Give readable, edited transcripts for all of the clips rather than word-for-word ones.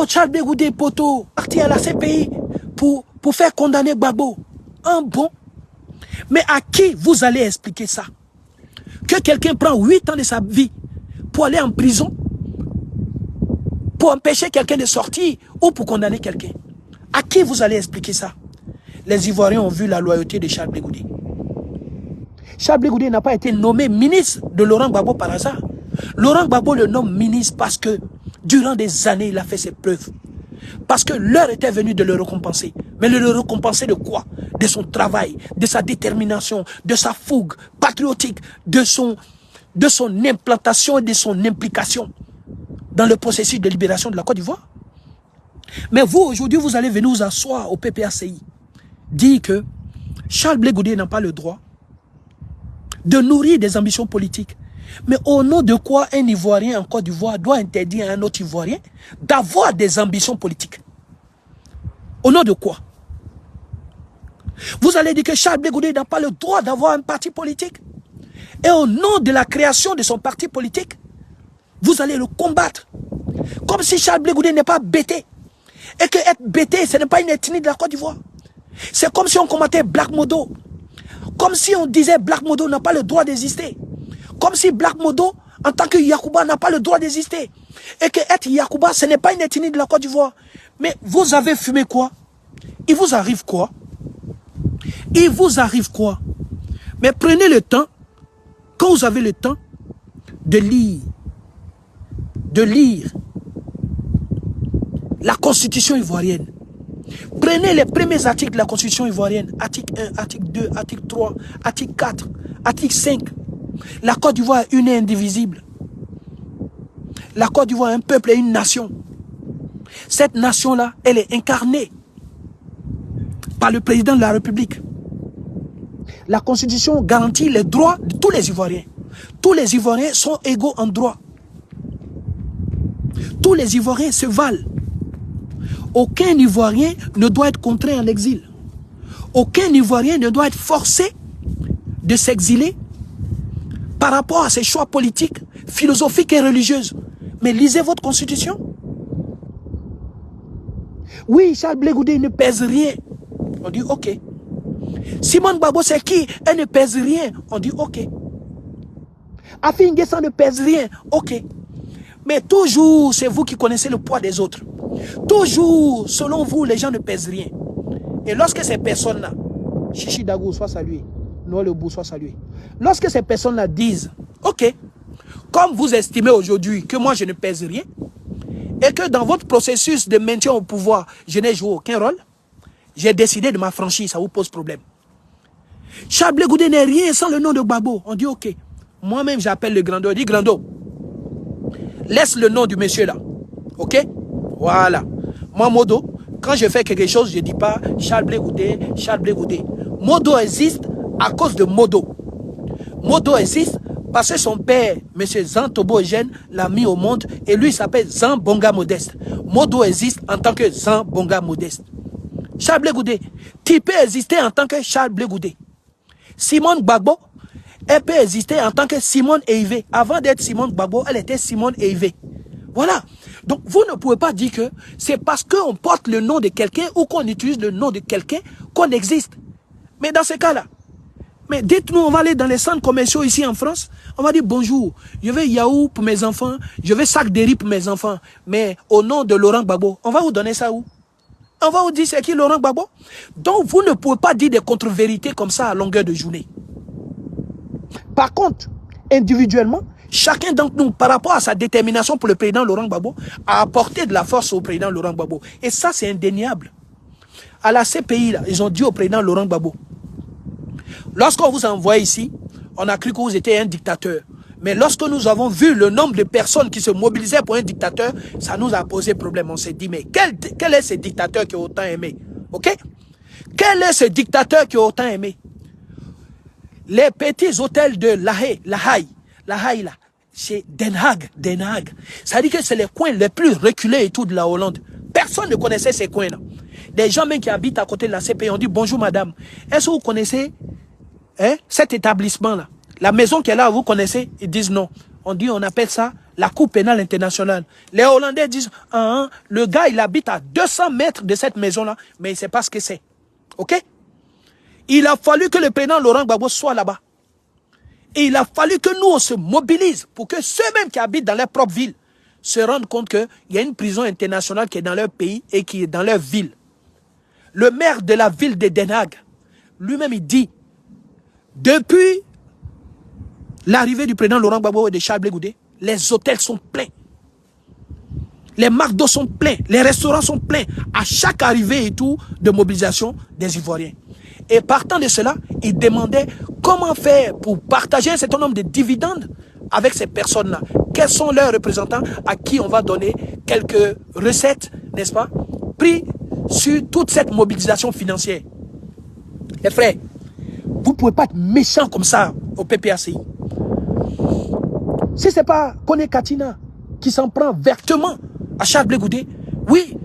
Charles Blé Goudé Poto parti à la CPI pour faire condamner Gbagbo. Un bon. Mais à qui vous allez expliquer ça? Que quelqu'un prend 8 ans de sa vie pour aller en prison, pour empêcher quelqu'un de sortir ou pour condamner quelqu'un. À qui vous allez expliquer ça? Les Ivoiriens ont vu la loyauté de Charles Blé Goudé. Charles Blé Goudé n'a pas été nommé ministre de Laurent Gbagbo par hasard. Laurent Gbagbo le nomme ministre parce que durant des années, il a fait ses preuves. Parce que l'heure était venue de le récompenser. Mais le récompenser de quoi? De son travail, de sa détermination, de sa fougue patriotique, de son implantation et de son implication dans le processus de libération de la Côte d'Ivoire. Mais vous, aujourd'hui, vous allez venir vous asseoir au PPACI, dire que Charles Blé Goudé n'a pas le droit de nourrir des ambitions politiques. Mais au nom de quoi un Ivoirien en Côte d'Ivoire doit interdire à un autre Ivoirien d'avoir des ambitions politiques? Au nom de quoi? Vous allez dire que Charles Blé Goudé n'a pas le droit d'avoir un parti politique. Et au nom de la création de son parti politique, vous allez le combattre. Comme si Charles Blé Goudé n'est pas bêté. Et que être bêté, ce n'est pas une ethnie de la Côte d'Ivoire. C'est comme si on combattait Black Modo. Comme si on disait Black Modo n'a pas le droit d'exister. Comme si Black Modo, en tant que Yacouba, n'a pas le droit d'exister. Et que être Yacouba, ce n'est pas une ethnie de la Côte d'Ivoire. Mais vous avez fumé quoi? Il vous arrive quoi? Il vous arrive quoi? Mais prenez le temps, quand vous avez le temps, de lire la Constitution ivoirienne. Prenez les premiers articles de la Constitution ivoirienne. Article 1, article 2, article 3, article 4, article 5. La Côte d'Ivoire est une et indivisible. La Côte d'Ivoire est un peuple et une nation. Cette nation-là, elle est incarnée par le président de la République. La Constitution garantit les droits de tous les Ivoiriens. Tous les Ivoiriens sont égaux en droit. Tous les Ivoiriens se valent. Aucun Ivoirien ne doit être contraint à l'exil. Aucun Ivoirien ne doit être forcé de s'exiler par rapport à ses choix politiques, philosophiques et religieux. Mais lisez votre constitution. Oui, Charles Blé Goudé ne pèse rien. On dit ok. Simone Gbagbo c'est qui? Elle ne pèse rien. On dit ok. Afin N'Guessan ne pèse rien. Ok. Mais toujours, c'est vous qui connaissez le poids des autres. Toujours, selon vous, les gens ne pèsent rien. Et lorsque ces personnes-là, Chichi Dagou soit salué, Noël Lebou soit salué. Lorsque ces personnes-là disent, ok, comme vous estimez aujourd'hui que moi je ne pèse rien, et que dans votre processus de maintien au pouvoir, je n'ai joué aucun rôle, j'ai décidé de m'affranchir, ça vous pose problème. Charles Blé Goudé n'est rien sans le nom de Gbagbo. On dit ok. Moi-même j'appelle le Grando, on dit Grando, laisse le nom du monsieur là. Ok? Voilà. Moi, Modo, quand je fais quelque chose, je ne dis pas Charles Blé Goudé, Charles Blé Goudé. Modo existe à cause de Modo. Modo existe parce que son père, M. Zan Tobo Eugène, l'a mis au monde et lui, il s'appelle Zan Bonga Modeste. Modo existe en tant que Zan Bonga Modeste. Charles Blé Goudé, tu peux exister en tant que Charles Blé Goudé. Simone Gbagbo, elle peut exister en tant que Simone Eivé. Avant d'être Simone Gbagbo, elle était Simone Eivé. Voilà. Donc, vous ne pouvez pas dire que c'est parce qu'on porte le nom de quelqu'un ou qu'on utilise le nom de quelqu'un qu'on existe. Mais dans ce cas-là, mais dites-nous, on va aller dans les centres commerciaux ici en France, on va dire bonjour, je veux yaourt pour mes enfants, je veux sac de riz pour mes enfants, mais au nom de Laurent Gbagbo, on va vous donner ça où? On va vous dire c'est qui Laurent Gbagbo? Donc, vous ne pouvez pas dire des contre-vérités comme ça à longueur de journée. Par contre, individuellement, chacun d'entre nous, par rapport à sa détermination pour le président Laurent Gbagbo, a apporté de la force au président Laurent Gbagbo. Et ça, c'est indéniable. À la CPI, là, ils ont dit au président Laurent Gbagbo, lorsqu'on vous envoie ici, on a cru que vous étiez un dictateur. Mais lorsque nous avons vu le nombre de personnes qui se mobilisaient pour un dictateur, ça nous a posé problème. On s'est dit, mais quel est ce dictateur qui a autant aimé? Ok? Quel est ce dictateur qui a autant aimé? Les petits hôtels de La Haye là, c'est Den Haag. Ça dit que c'est les coins les plus reculés et tout de la Hollande. Personne ne connaissait ces coins-là. Des gens même qui habitent à côté de la CPI ont dit, bonjour madame, est-ce que vous connaissez cet établissement-là? La maison qui est là, vous connaissez? Ils disent non. On dit, on appelle ça la Cour pénale internationale. Les Hollandais disent, le gars, il habite à 200 mètres de cette maison-là, mais il ne sait pas ce que c'est. OK? Il a fallu que le président Laurent Gbagbo soit là-bas. Et il a fallu que nous, on se mobilise pour que ceux-mêmes qui habitent dans leur propre ville se rendent compte qu'il y a une prison internationale qui est dans leur pays et qui est dans leur ville. Le maire de la ville de Den Haag, lui-même, il dit, depuis l'arrivée du président Laurent Gbagbo et de Charles Blé Goudé, les hôtels sont pleins. Les McDo sont pleins. Les restaurants sont pleins. À chaque arrivée et tout de mobilisation des Ivoiriens. Et partant de cela, il demandait comment faire pour partager un certain nombre de dividendes avec ces personnes-là. Quels sont leurs représentants à qui on va donner quelques recettes, n'est-ce pas, pris sur toute cette mobilisation financière. Les frères, vous ne pouvez pas être méchants comme ça au PPACI. Si ce n'est pas Kone Katina qui s'en prend vertement à Charles Blé Goudé, oui,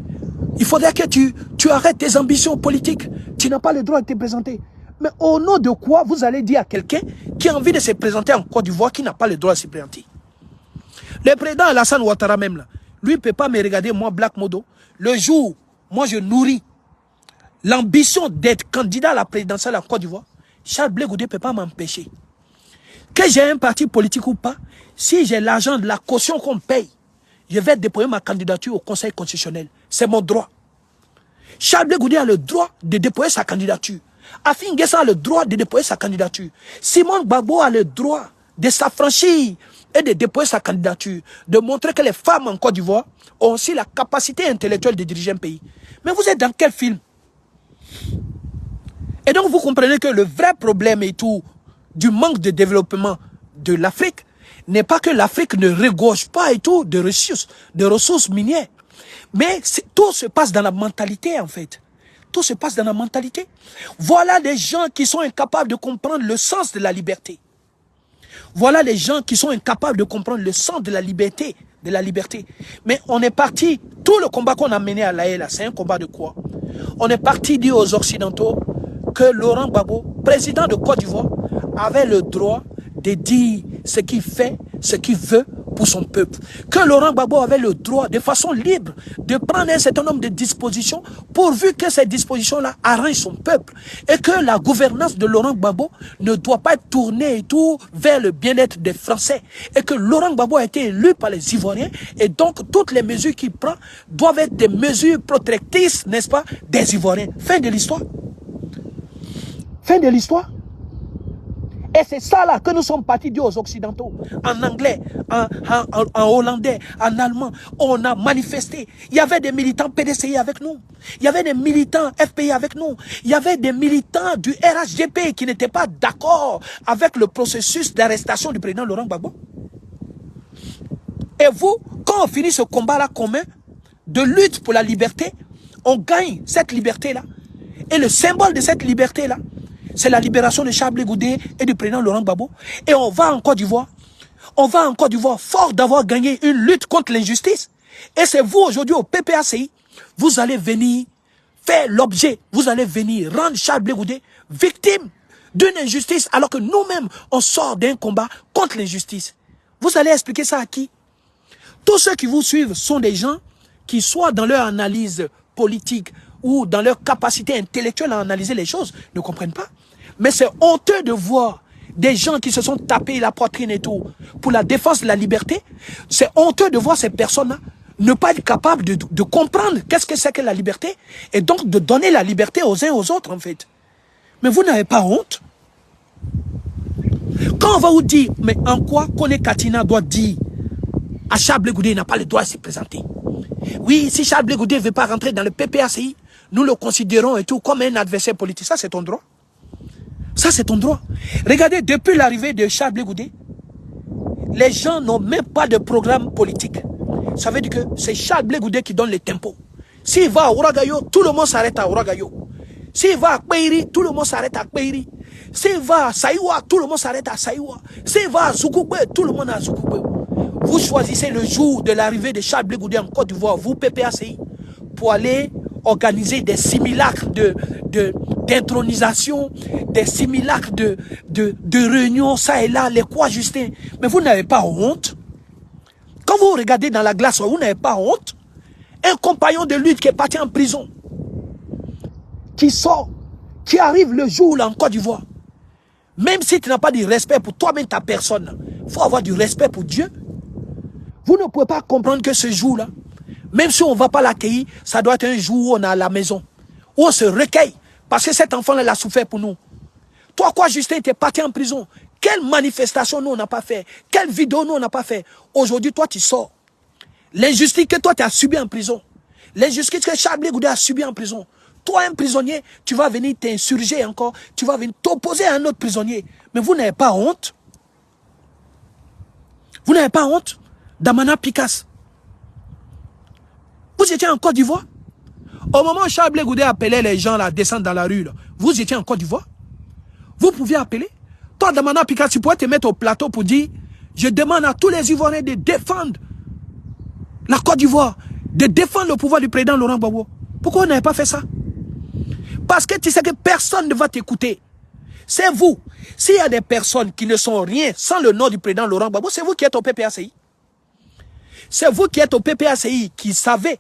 il faudrait que tu arrêtes tes ambitions politiques. Tu n'as pas le droit de te présenter. Mais au nom de quoi vous allez dire à quelqu'un qui a envie de se présenter en Côte d'Ivoire qui n'a pas le droit de se présenter? Le président Alassane Ouattara même, là, lui ne peut pas me regarder, moi, Black Modo. Le jour, moi, je nourris l'ambition d'être candidat à la présidentielle en Côte d'Ivoire, Charles Blé Goudé ne peut pas m'empêcher. Que j'ai un parti politique ou pas, si j'ai l'argent de la caution qu'on paye, je vais déposer ma candidature au Conseil constitutionnel. C'est mon droit. Charles Blé Goudé a le droit de déposer sa candidature. Afin Guessa a le droit de déposer sa candidature. Simone Gbagbo a le droit de s'affranchir et de déposer sa candidature. De montrer que les femmes en Côte d'Ivoire ont aussi la capacité intellectuelle de diriger un pays. Mais vous êtes dans quel film? Et donc vous comprenez que le vrai problème et tout du manque de développement de l'Afrique n'est pas que l'Afrique ne regorge pas et tout de ressources minières. Mais tout se passe dans la mentalité en fait. Tout se passe dans la mentalité. Voilà les gens qui sont incapables de comprendre le sens de la liberté. Voilà les gens qui sont incapables de comprendre le sens de la liberté. Mais on est parti, tout le combat qu'on a mené à l'AE, c'est un combat de quoi? On est parti dire aux Occidentaux que Laurent Gbagbo, président de Côte d'Ivoire, avait le droit de dire ce qu'il fait, ce qu'il veut pour son peuple. Que Laurent Gbagbo avait le droit, de façon libre, de prendre un certain nombre de dispositions pourvu que ces dispositions-là arrangent son peuple. Et que la gouvernance de Laurent Gbagbo ne doit pas être tournée et tout vers le bien-être des Français. Et que Laurent Gbagbo a été élu par les Ivoiriens et donc toutes les mesures qu'il prend doivent être des mesures protectrices, n'est-ce pas, des Ivoiriens. Fin de l'histoire. Fin de l'histoire. Et c'est ça là que nous sommes partis dire aux Occidentaux, en anglais, en hollandais, en allemand. On a manifesté. Il y avait des militants PDCI avec nous. Il y avait des militants FPI avec nous. Il y avait des militants du RHDP qui n'étaient pas d'accord avec le processus d'arrestation du président Laurent Gbagbo. Et vous, quand on finit ce combat-là commun de lutte pour la liberté, on gagne cette liberté-là. Et le symbole de cette liberté-là, c'est la libération de Charles Blé Goudé et du président Laurent Gbagbo. Et on va en Côte d'Ivoire. On va en Côte d'Ivoire fort d'avoir gagné une lutte contre l'injustice. Et c'est vous aujourd'hui au PPACI, vous allez venir faire l'objet, vous allez venir rendre Charles Blé Goudé victime d'une injustice alors que nous-mêmes, on sort d'un combat contre l'injustice. Vous allez expliquer ça à qui? Tous ceux qui vous suivent sont des gens qui, soit dans leur analyse politique ou dans leur capacité intellectuelle à analyser les choses, ne comprennent pas. Mais c'est honteux de voir des gens qui se sont tapés la poitrine et tout pour la défense de la liberté. C'est honteux de voir ces personnes-là ne pas être capables de comprendre qu'est-ce que c'est que la liberté et donc de donner la liberté aux uns aux autres en fait. Mais vous n'avez pas honte? Quand on va vous dire, mais en quoi Kone Katina doit dire à Charles Blé Goudé, il n'a pas le droit de se présenter. Oui, si Charles Blé Goudé ne veut pas rentrer dans le PPACI, nous le considérons et tout comme un adversaire politique. Ça, c'est ton droit. Ça, c'est ton droit. Regardez, depuis l'arrivée de Charles Blé Goudé, les gens n'ont même pas de programme politique. Ça veut dire que c'est Charles Blé Goudé qui donne les tempos. S'il va à Ouagayo, tout le monde s'arrête à Ouagayo. S'il va à Kpeiri, tout le monde s'arrête à Kpeiri. S'il va à Saïwa, tout le monde s'arrête à Saïwa. S'il va à Zoukoubé, tout le monde à Zoukoubé. Vous choisissez le jour de l'arrivée de Charles Blé Goudé en Côte d'Ivoire, vous PPACI, pour aller organiser des simulacres d'intronisation, des simulacres de réunions, ça et là, les quoi Justin. Mais vous n'avez pas honte? Quand Quand vous regardez dans la glace, vous n'avez pas honte. Un compagnon de lutte qui est parti en prison, qui sort, qui arrive le jour là en Côte d'Ivoire. Même si tu n'as pas du respect pour toi-même, ta personne, il faut avoir du respect pour Dieu. Vous ne pouvez pas comprendre que ce jour-là, même si on ne va pas l'accueillir, ça doit être un jour où on est à la maison, où on se recueille, parce que cet enfant-là, il a souffert pour nous. Toi, quoi, Justin, tu es parti en prison. Quelle manifestation nous, on n'a pas fait? Quelle vidéo nous, on n'a pas fait? Aujourd'hui, toi, tu sors. L'injustice que toi, tu as subi en prison. L'injustice que Chablé Goudé a subi en prison. Toi, un prisonnier, tu vas venir t'insurger encore. Tu vas venir t'opposer à un autre prisonnier. Mais vous n'avez pas honte? Vous n'avez pas honte? Damana Picasse. Vous étiez en Côte d'Ivoire? Au moment où Chablé Goudé appelait les gens à descendre dans la rue, là, vous étiez en Côte d'Ivoire? Vous pouviez appeler? Toi, Damana Picasse, tu pourrais te mettre au plateau pour dire, je demande à tous les Ivoiriens de défendre la Côte d'Ivoire, de défendre le pouvoir du président Laurent Gbagbo. Pourquoi on n'avait pas fait ça? Parce que tu sais que personne ne va t'écouter. C'est vous. S'il y a des personnes qui ne sont rien sans le nom du président Laurent Gbagbo, c'est vous qui êtes au PPACI. C'est vous qui êtes au PPACI qui savez